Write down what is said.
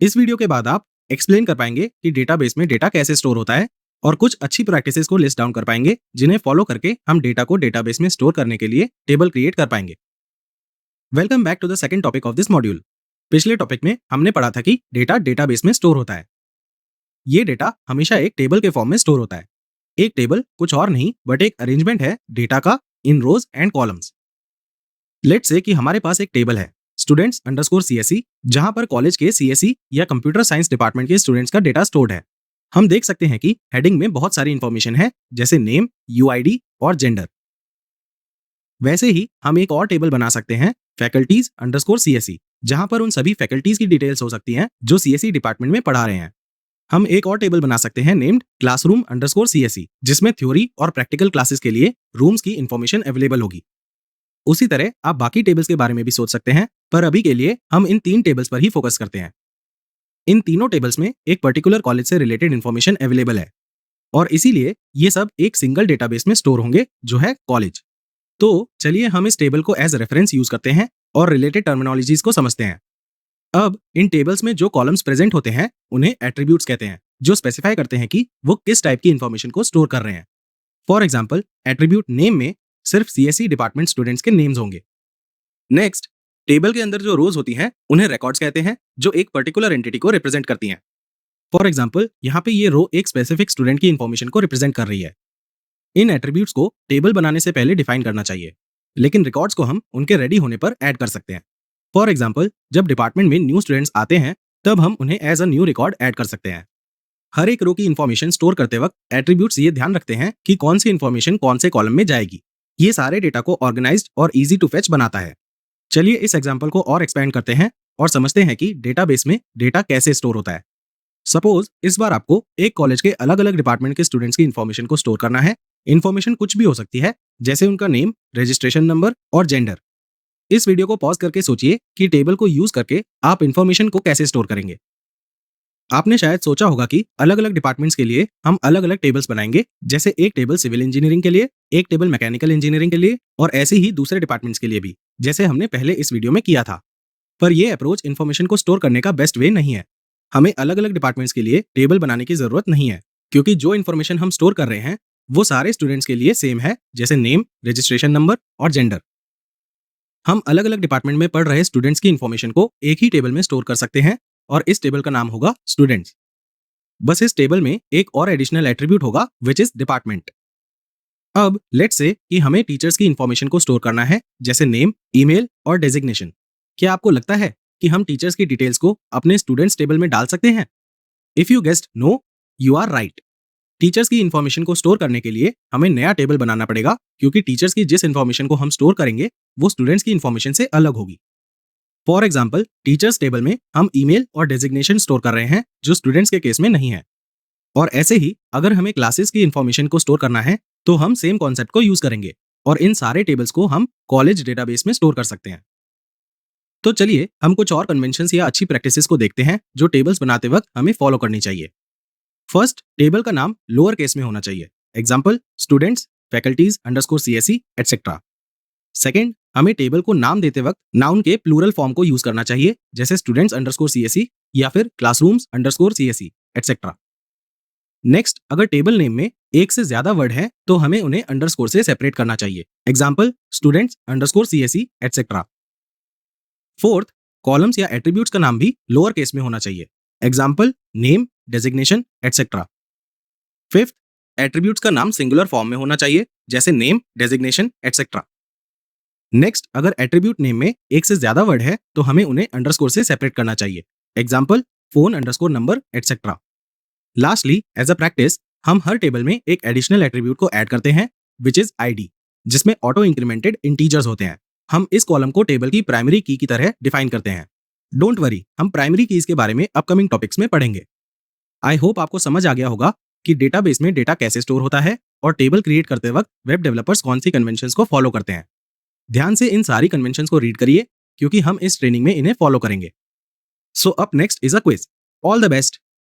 इस वीडियो के बाद आप एक्सप्लेन कर पाएंगे कि डेटाबेस में डेटा कैसे स्टोर होता है और कुछ अच्छी प्रैक्टिसेस को लिस्ट डाउन कर पाएंगे जिन्हें फॉलो करके हम डेटा को डेटाबेस में स्टोर करने के लिए टेबल क्रिएट कर पाएंगे। Welcome back to the second topic of this module. पिछले टॉपिक में हमने पढ़ा था कि डेटा डेटाबेस में स्टोर होता है। ये डेटा हमेशा एक टेबल के फॉर्म में स्टोर होता है। एक टेबल कुछ और नहीं बट एक अरेंजमेंट है डेटा का इन रोज एंड कॉलम्स। लेट्स से कि हमारे पास एक टेबल है स्टूडेंट्स अंडरस्कोर सीएसई, जहां पर कॉलेज के सीएसई या कंप्यूटर साइंस डिपार्टमेंट के स्टूडेंट्स का डेटा स्टोर्ड है। हम देख सकते हैं कि हेडिंग में बहुत सारी इंफॉर्मेशन है जैसे नेम, यूआईडी और जेंडर। वैसे ही हम एक और टेबल बना सकते हैं फैकल्टीज अंडरस्कोर सीएसई, जहां पर उन सभी फैकल्टीज की डिटेल्स हो सकती हैं जो सीएसई डिपार्टमेंट में पढ़ा रहे हैं। हम एक और टेबल बना सकते हैं नेम्ड क्लासरूम अंडरस्कोर सीएसई, जिसमें थ्योरी और प्रैक्टिकल क्लासेस के लिए रूम्स की इंफॉर्मेशन अवेलेबल होगी। उसी तरह आप बाकी टेबल्स के बारे में भी सोच सकते हैं, पर अभी के लिए हम इन 3 टेबल्स पर ही फोकस करते हैं। इन तीनों टेबल्स में एक पर्टिकुलर कॉलेज से रिलेटेड इंफॉर्मेशन अवेलेबल है और इसीलिए ये सब एक सिंगल डेटाबेस में स्टोर होंगे जो है कॉलेज। तो चलिए हम इस टेबल को एज रेफरेंस यूज करते हैं और रिलेटेड टर्मिनोलॉजीज को समझते हैं। अब इन टेबल्स में जो कॉलम्स प्रेजेंट होते हैं उन्हें एट्रीब्यूट्स कहते हैं, जो स्पेसिफाई करते हैं कि वो किस टाइप की इंफॉर्मेशन को स्टोर कर रहे हैं। फॉर एग्जाम्पल, एट्रीब्यूट नेम में सिर्फ सीएसई डिपार्टमेंट स्टूडेंट्स के नेम्स होंगे। नेक्स्ट, टेबल के अंदर जो रोज होती हैं उन्हें रिकॉर्ड्स कहते हैं, जो एक पर्टिकुलर एंटिटी को रिप्रेजेंट करती हैं। फॉर एग्जाम्पल, यहाँ पे ये रो एक स्पेसिफिक स्टूडेंट की इंफॉर्मेशन को रिप्रेजेंट कर रही है। इन एट्रीब्यूट्स को टेबल बनाने से पहले डिफाइन करना चाहिए, लेकिन रिकॉर्ड्स को हम उनके रेडी होने पर ऐड कर सकते हैं। फॉर एग्जाम्पल, जब डिपार्टमेंट में न्यू स्टूडेंट्स आते हैं तब हम उन्हें as a new record add कर सकते हैं। हर एक रो की इंफॉर्मेशन स्टोर करते वक्त एट्रीब्यूट्स ये ध्यान रखते हैं कि कौन सी इंफॉर्मेशन कौन से कॉलम में जाएगी। ये सारे डेटा को ऑर्गेनाइज्ड और इजी टू फेच बनाता है। चलिए इस एग्जांपल को और एक्सपेंड करते हैं और समझते हैं कि डेटाबेस में डेटा कैसे स्टोर होता है। सपोज इस बार आपको एक कॉलेज के अलग अलग डिपार्टमेंट के स्टूडेंट्स की इंफॉर्मेशन को स्टोर करना है। इंफॉर्मेशन कुछ भी हो सकती है, जैसे उनका नेम, रजिस्ट्रेशन नंबर और जेंडर। इस वीडियो को पॉज करके सोचिए कि टेबल को यूज करके आप इंफॉर्मेशन को कैसे स्टोर करेंगे। आपने शायद सोचा होगा कि अलग अलग डिपार्टमेंट्स के लिए हम अलग अलग टेबल्स बनाएंगे, जैसे एक टेबल सिविल इंजीनियरिंग के लिए, एक टेबल मैकेनिकल इंजीनियरिंग के लिए और ऐसे ही दूसरे डिपार्टमेंट्स के लिए भी, जैसे हमने पहले इस वीडियो में किया था। पर यह अप्रोच इंफॉर्मेशन को स्टोर करने का बेस्ट वे नहीं है। हमें अलग अलग डिपार्टमेंट्स के लिए टेबल बनाने की जरूरत नहीं है, क्योंकि जो इन्फॉर्मेशन हम स्टोर कर रहे हैं वो सारे स्टूडेंट्स के लिए सेम है, जैसे नेम, रजिस्ट्रेशन नंबर और जेंडर। हम अलग अलग डिपार्टमेंट में पढ़ रहे स्टूडेंट्स की इंफॉर्मेशन को एक ही टेबल में स्टोर कर सकते हैं और इस टेबल का नाम होगा स्टूडेंट्स। बस इस टेबल में एक और एडिशनल एट्रीब्यूट होगा विच इज डिपार्टमेंट। अब लेट्स से कि हमें टीचर्स की इंफॉर्मेशन को स्टोर करना है, जैसे नेम, ईमेल और डेजिग्नेशन। क्या आपको लगता है कि हम टीचर्स की डिटेल्स को अपने स्टूडेंट्स टेबल में डाल सकते हैं? If you guessed no, you are right. Teachers की इंफॉर्मेशन को स्टोर करने के लिए हमें नया टेबल बनाना पड़ेगा, क्योंकि टीचर्स की जिस इंफॉर्मेशन को हम स्टोर करेंगे वो स्टूडेंट्स की इंफॉर्मेशन से अलग होगी। फॉर एग्जाम्पल, टीचर्स टेबल में हम ईमेल और डेजिग्नेशन स्टोर कर रहे हैं, जो स्टूडेंट्स के केस में नहीं है। और ऐसे ही अगर हमें क्लासेस की इंफॉर्मेशन को स्टोर करना है तो हम सेम कॉन्सेप्ट को यूज करेंगे और इन सारे टेबल्स को हम कॉलेज डेटाबेस में स्टोर कर सकते हैं। तो चलिए हम कुछ और कन्वेंशंस या अच्छी प्रैक्टिसेस को देखते हैं जो टेबल्स बनाते वक्त हमें फॉलो करनी चाहिए। फर्स्ट, टेबल का नाम लोअर केस में होना चाहिए। Example, students, faculties underscore CSE etcetera. Second, हमें टेबल को नाम देते वक्त नाउन के प्लूरल फॉर्म को यूज करना चाहिए, जैसे स्टूडेंट्स अंडरस्कोर सीएसई या फिर classrooms underscore CSE etcetera. Next, अगर टेबल नेम में एक से ज्यादा वर्ड है तो हमें उन्हें अंडरस्कोर से सेपरेट करना चाहिए। Example, students underscore CSE etcetera. Fourth, columns या एट्रीब्यूट्स का नाम भी लोअर केस में होना चाहिए। Example, name, designation etcetera. Fifth, attributes का नाम सिंगुलर फॉर्म में होना चाहिए, जैसे नेम, डेजिग्नेशन एटसेट्रा। नेक्स्ट, अगर एट्रीब्यूट नेम में एक से ज्यादा वर्ड है तो हमें उन्हें अंडरस्कोर से सेपरेट करना चाहिए। Example, phone underscore number etcetera. Lastly, as a practice, हम हर टेबल में एक एडिशनल एट्रीब्यूट को ऐड करते हैं विच इज आईडी, जिसमें ऑटो इंक्रीमेंटेड इंटीजर्स होते हैं। हम इस कॉलम को टेबल की प्राइमरी की तरह डिफाइन करते हैं। डोंट वरी, हम प्राइमरी कीज के बारे में अपकमिंग टॉपिक्स में पढ़ेंगे। आई होप आपको समझ आ गया होगा कि डेटाबेस में डेटा कैसे स्टोर होता है और टेबल क्रिएट करते वक्त वेब डेवलपर्स कौन सी कन्वेंशंस को फॉलो करते हैं। ध्यान से इन सारी कन्वेंशंस को रीड करिए, क्योंकि हम इस ट्रेनिंग में इन्हें फॉलो करेंगे। So up next is a quiz. All the best.